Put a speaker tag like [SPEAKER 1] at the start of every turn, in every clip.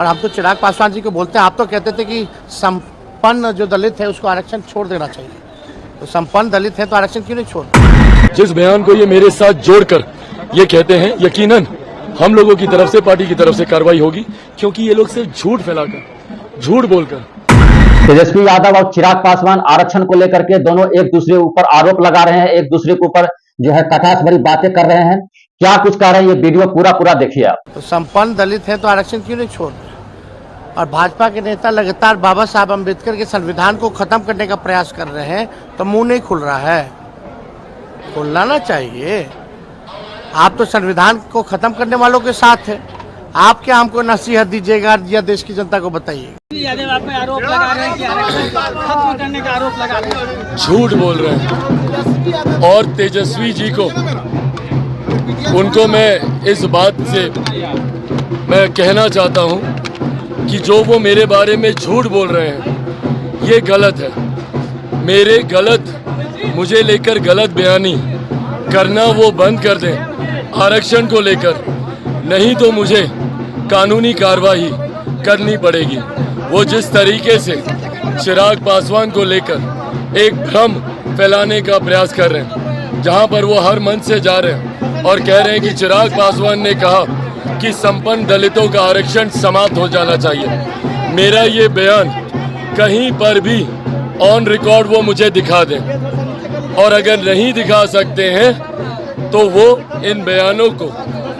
[SPEAKER 1] और हम तो चिराग पासवान जी को बोलते हैं, आप तो कहते थे कि संपन्न जो दलित है उसको आरक्षण छोड़ देना चाहिए, तो संपन्न दलित है तो आरक्षण क्यों नहीं छोड़?
[SPEAKER 2] जिस बयान को ये मेरे साथ जोड़कर ये कहते हैं, यकीनन हम लोगों की तरफ से, पार्टी की तरफ से कार्रवाई होगी, क्योंकि ये लोग सिर्फ झूठ फैलाकर, झूठ बोलकर।
[SPEAKER 3] तेजस्वी यादव और चिराग पासवान आरक्षण को लेकर के दोनों एक दूसरे ऊपर आरोप लगा रहे हैं, एक दूसरे के ऊपर जो है कटाक्ष भरी बातें कर रहे हैं। क्या कुछ कह रहे हैं, ये वीडियो पूरा देखिए आप।
[SPEAKER 1] तो संपन्न दलित है तो आरक्षण क्यों नहीं छोड़? और भाजपा के नेता लगातार बाबा साहब अम्बेडकर के संविधान को खत्म करने का प्रयास कर रहे हैं, तो मुंह नहीं खुल रहा है, खुलना चाहिए। आप तो संविधान को खत्म करने वालों के साथ है, आप क्या हमको नसीहत दीजिएगा या देश की जनता को बताइए?
[SPEAKER 4] आप में आरोप लगा रहे हैं कि आरक्षण खत्म करने का आरोप लगा रहे हैं,
[SPEAKER 2] झूठ बोल रहे हैं। और तेजस्वी जी को, उनको मैं इस बात से मैं कहना चाहता हूं कि जो वो मेरे बारे में झूठ बोल रहे हैं ये गलत है। मुझे लेकर गलत बयानी करना वो बंद कर दें आरक्षण को लेकर, नहीं तो मुझे कानूनी कार्रवाई करनी पड़ेगी। वो जिस तरीके से चिराग पासवान को लेकर एक भ्रम फैलाने का प्रयास कर रहे हैं, जहां पर वो हर मंच से जा रहे हैं और कह रहे हैं कि चिराग पासवान ने कहा कि संपन्न दलितों का आरक्षण समाप्त हो जाना चाहिए। मेरा ये बयान कहीं पर भी ऑन रिकॉर्ड वो मुझे दिखा दें, और अगर नहीं दिखा सकते हैं तो वो इन बयानों को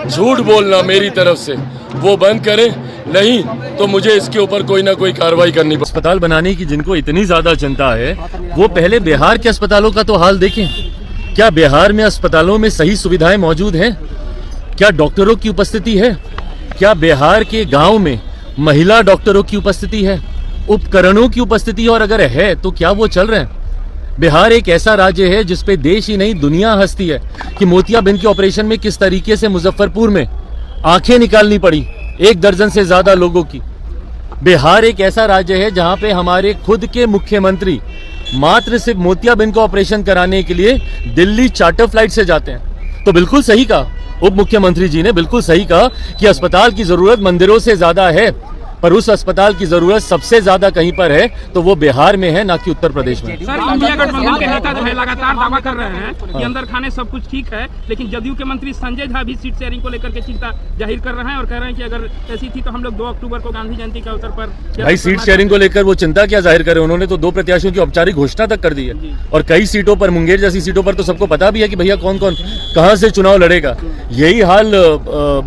[SPEAKER 2] झूठ बोलना मेरी तरफ से वो बंद करें, नहीं तो मुझे इसके ऊपर कोई ना कोई कार्रवाई करनी पड़ेगी।
[SPEAKER 5] अस्पताल बनाने की जिनको इतनी ज्यादा चिंता है, वो पहले बिहार के अस्पतालों का तो हाल देखें। क्या बिहार में अस्पतालों में सही सुविधाएं मौजूद हैं? क्या डॉक्टरों की उपस्थिति है? क्या बिहार के गांव में महिला डॉक्टरों की उपस्थिति है, उपकरणों की उपस्थिति है? और अगर है तो क्या वो चल रहे हैं? बिहार एक ऐसा राज्य है जिसपे देश ही नहीं दुनिया हंसती है कि मोतियाबिंद के ऑपरेशन में किस तरीके से मुजफ्फरपुर में आंखें निकालनी पड़ी 1 दर्जन से ज्यादा लोगों की। बिहार एक ऐसा राज्य है जहां पे हमारे खुद के मुख्यमंत्री मात्र सिर्फ मोतियाबिंद का ऑपरेशन कराने के लिए दिल्ली चार्टर फ्लाइट से जाते हैं। तो बिल्कुल सही कहा उप मुख्यमंत्री जी ने, बिल्कुल सही कहा कि अस्पताल की जरूरत मंदिरों से ज्यादा है, पर उस अस्पताल की जरूरत सबसे ज्यादा कहीं पर है तो वो बिहार में है, ना कि उत्तर प्रदेश में।
[SPEAKER 4] सर, इंडिया गठबंधन के नेता जो है लगातार दावा कर रहे हैं कि अंदर खाने सब कुछ ठीक है, लेकिन जदयू के मंत्री संजय झा भी सीट शेयरिंग को लेकर के चिंता जाहिर कर रहे हैं और कह रहे हैं कि अगर ऐसी थी तो हम लोग 2 अक्टूबर को गांधी जयंती के अवसर पर।
[SPEAKER 5] भाई, सीट शेयरिंग को लेकर वो चिंता क्या जाहिर करे? उन्होंने तो 2 प्रत्याशियों की औपचारिक घोषणा तक कर दी है, और कई सीटों पर, मुंगेर जैसी सीटों पर तो सबको पता भी है कि भैया कौन कौन कहां से चुनाव लड़ेगा। यही हाल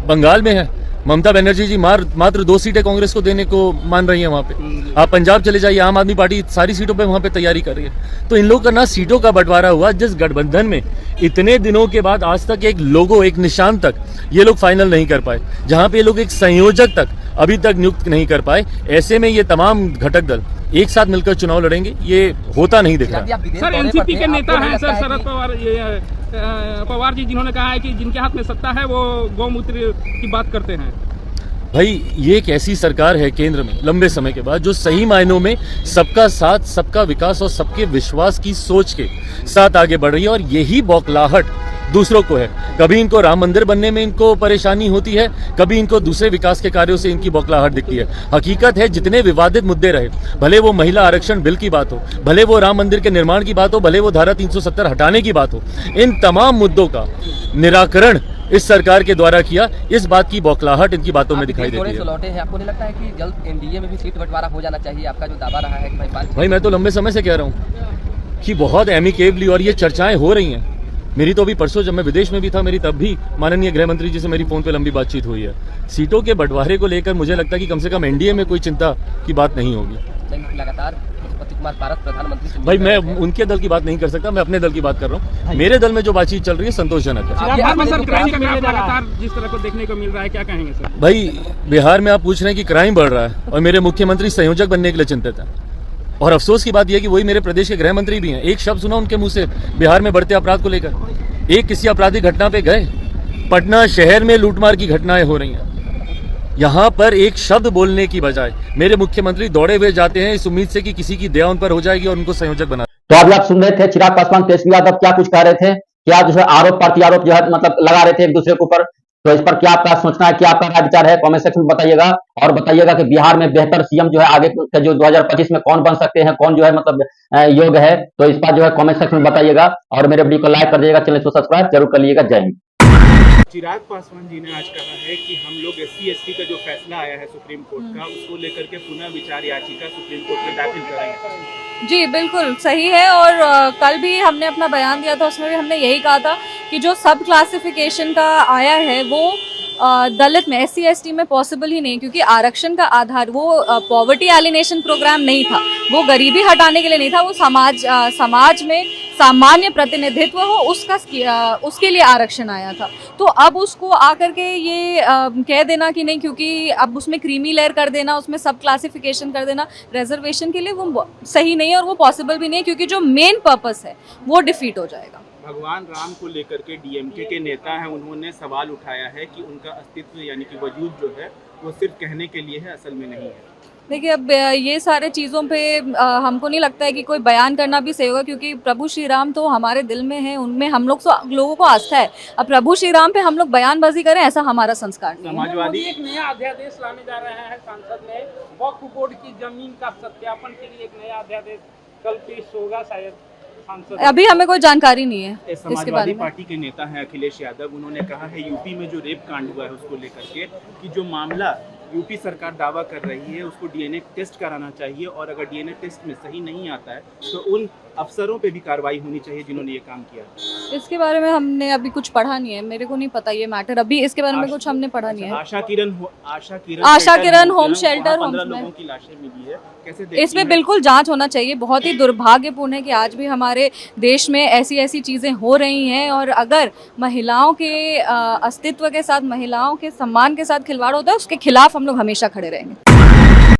[SPEAKER 5] बंगाल में है। ममता बनर्जी जी मात्र 2 सीटें कांग्रेस को देने को मान रही है वहां पे। आप पंजाब चले जाइए, आम आदमी पार्टी सारी सीटों पे वहां पे तैयारी कर रही है। तो इन लोगों का ना सीटों का बंटवारा हुआ, जिस गठबंधन में इतने दिनों के बाद आज तक एक लोगो, एक निशान तक ये लोग फाइनल नहीं कर पाए, जहां पे ये लोग एक संयोजक तक अभी तक नियुक्त नहीं कर पाए। ऐसे में ये तमाम घटक दल एक साथ मिलकर चुनाव लड़ेंगे, ये होता नहीं दिख रहा।
[SPEAKER 4] सर, एनसीपी के नेता हैं सर शरद पवार जी, जिन्होंने कहा है कि जिनके हाथ में सत्ता है वो गौमूत्र की बात करते हैं।
[SPEAKER 5] भाई, ये एक ऐसी सरकार है केंद्र में लंबे समय के बाद जो सही मायनों में सबका साथ, सबका विकास और सबके विश्वास की सोच के साथ आगे बढ़ रही है, और यही बौखलाहट दूसरों को है। कभी इनको राम मंदिर बनने में इनको परेशानी होती है, कभी इनको दूसरे विकास के कार्यों से इनकी बौखलाहट दिखती है। हकीकत है, जितने विवादित मुद्दे रहे, भले वो महिला आरक्षण बिल की बात हो, भले वो राम मंदिर के निर्माण की बात हो, भले वो धारा 370 हटाने की बात हो, इन तमाम मुद्दों का निराकरण इस सरकार के द्वारा किया। इस बात की बौखलाहट इनकी बातों में दिखाई देती है।
[SPEAKER 6] लौटे हैं, आपको नहीं लगता है कि जल्द एनडीए में भी सीट बंटवारा हो जाना चाहिए? आपका जो दावा रहा है कि
[SPEAKER 5] भाई, मैं तो लंबे समय से कह रहा हूँ कि बहुत एमिकेबली, और ये चर्चाएं हो रही हैं। मेरी तो अभी परसों जब मैं विदेश में भी था, मेरी तब भी माननीय गृह मंत्री जी से मेरी फोन पे लंबी बातचीत हुई है। सीटों के बंटवारे को लेकर मुझे लगता है कि कम से कम एनडीए में कोई चिंता की बात नहीं होगी।
[SPEAKER 6] लगातार कुमार पारस प्रधानमंत्री।
[SPEAKER 5] भाई, मैं उनके दल की बात नहीं कर सकता, मैं अपने दल की बात कर रहा हूँ। मेरे दल में जो बातचीत चल रही है संतोषजनक है।
[SPEAKER 4] लगातार जिस तरह को देखने को मिल रहा है, क्या कहेंगे सर?
[SPEAKER 5] भाई, बिहार में आप पूछ रहे हैं कि क्राइम बढ़ रहा है, और मेरे मुख्यमंत्री संयोजक बनने के लिए चिंतित है। और अफसोस की बात यह कि वही मेरे प्रदेश के गृह मंत्री भी हैं। एक शब्द सुना उनके मुंह से बिहार में बढ़ते अपराध को लेकर? एक किसी आपराधिक घटना पे गए? पटना शहर में लूटमार की घटनाएं हो रही हैं, यहाँ पर एक शब्द बोलने की बजाय मेरे मुख्यमंत्री दौड़े हुए जाते हैं इस उम्मीद से कि किसी की दया उन पर हो जाएगी और उनको संयोजक बना।
[SPEAKER 3] तो अभी आप सुन रहे थे चिराग पासवान, तेजस्वी यादव क्या कुछ कह रहे थे, क्या जो है आरोप प्रत्यारोप जो है मतलब लगा रहे थे एक दूसरे के ऊपर। तो इस पर क्या आपका सोचना है, क्या आपका राय विचार है, कमेंट सेक्शन में बताइएगा। और बताइएगा कि बिहार में बेहतर सीएम जो है आगे के जो 2025 में कौन बन सकते हैं, कौन जो है मतलब योग्य है, तो इस पर जो है कमेंट सेक्शन में बताइएगा। और मेरे वीडियो को लाइक कर दीजिएगा, चैनल को सब्सक्राइब जरूर कर लीजिएगा। जय हिंद।
[SPEAKER 7] चिराग पासवान जी ने आज कहा है कि हम लोग SC/ST का जो फैसला आया है सुप्रीम कोर्ट का, उसको लेकर के पुनः विचार याचिका सुप्रीम कोर्ट में दाखिल करेंगे।
[SPEAKER 8] जी बिल्कुल सही है। और कल भी हमने अपना बयान दिया था, उसमें भी हमने यही कहा था कि जो सब क्लासिफिकेशन का आया है वो दलित में SC/ST में पॉसिबल ही नहीं, क्योंकि आरक्षण का आधार वो पॉवर्टी एलिनेशन प्रोग्राम नहीं था, वो गरीबी हटाने के लिए नहीं था, वो समाज में सामान्य प्रतिनिधित्व हो उसके लिए आरक्षण आया था। तो अब उसको आकर के ये कह देना कि नहीं, क्योंकि अब उसमें क्रीमी लेयर कर देना, उसमें सब क्लासिफिकेशन कर देना रिजर्वेशन के लिए, वो सही नहीं है और वो पॉसिबल भी नहीं है, क्योंकि जो मेन पर्पस है वो डिफीट हो जाएगा।
[SPEAKER 7] भगवान राम को लेकर के DMK के नेता हैं, उन्होंने सवाल उठाया है कि उनका अस्तित्व यानी कि वजूद जो है वो सिर्फ कहने के लिए है, असल में नहीं है।
[SPEAKER 8] देखिए, अब ये सारे चीज़ों पे हमको नहीं लगता है कि कोई बयान करना भी सही होगा, क्योंकि प्रभु श्री राम तो हमारे दिल में है, उनमें हम लोगों को आस्था है। अब प्रभु श्री राम पे हम लोग बयानबाजी करें, ऐसा हमारा संस्कार नहीं है।
[SPEAKER 7] समाजवादी
[SPEAKER 4] एक नया अध्यादेश लाने जा रहे हैं संसद में, वक्फ बोर्ड की जमीन का सत्यापन के लिए एक नया अध्यादेश कल पेश होगा शायद सांसद।
[SPEAKER 8] अभी हमें कोई जानकारी नहीं है इसके बारे
[SPEAKER 7] समाजवादी
[SPEAKER 8] में।
[SPEAKER 7] पार्टी के नेता हैं अखिलेश यादव, उन्होंने कहा है यूपी में जो रेप कांड हुआ है उसको लेकर के कि जो मामला यूपी सरकार दावा कर रही है उसको DNA टेस्ट कराना चाहिए, और अगर DNA टेस्ट में सही नहीं आता है तो उन अफसरों पे भी कार्रवाई होनी चाहिए जिन्होंने ये काम किया।
[SPEAKER 8] इसके बारे में हमने अभी कुछ पढ़ा नहीं है, मेरे को नहीं पता ये मैटर, अभी इसके बारे में कुछ हमने पढ़ा नहीं है।
[SPEAKER 7] आशा किरण
[SPEAKER 8] होम शेल्टर
[SPEAKER 7] 15 लोगों की लाशें मिली है, कैसे देखती
[SPEAKER 8] इसमें
[SPEAKER 7] हैं?
[SPEAKER 8] बिल्कुल जांच होना चाहिए। बहुत ही दुर्भाग्यपूर्ण है कि आज भी हमारे देश में ऐसी चीज़ें हो रही हैं, और अगर महिलाओं के अस्तित्व के साथ, महिलाओं के सम्मान के साथ खिलवाड़ होता है, उसके खिलाफ हम लोग हमेशा खड़े रहेंगे।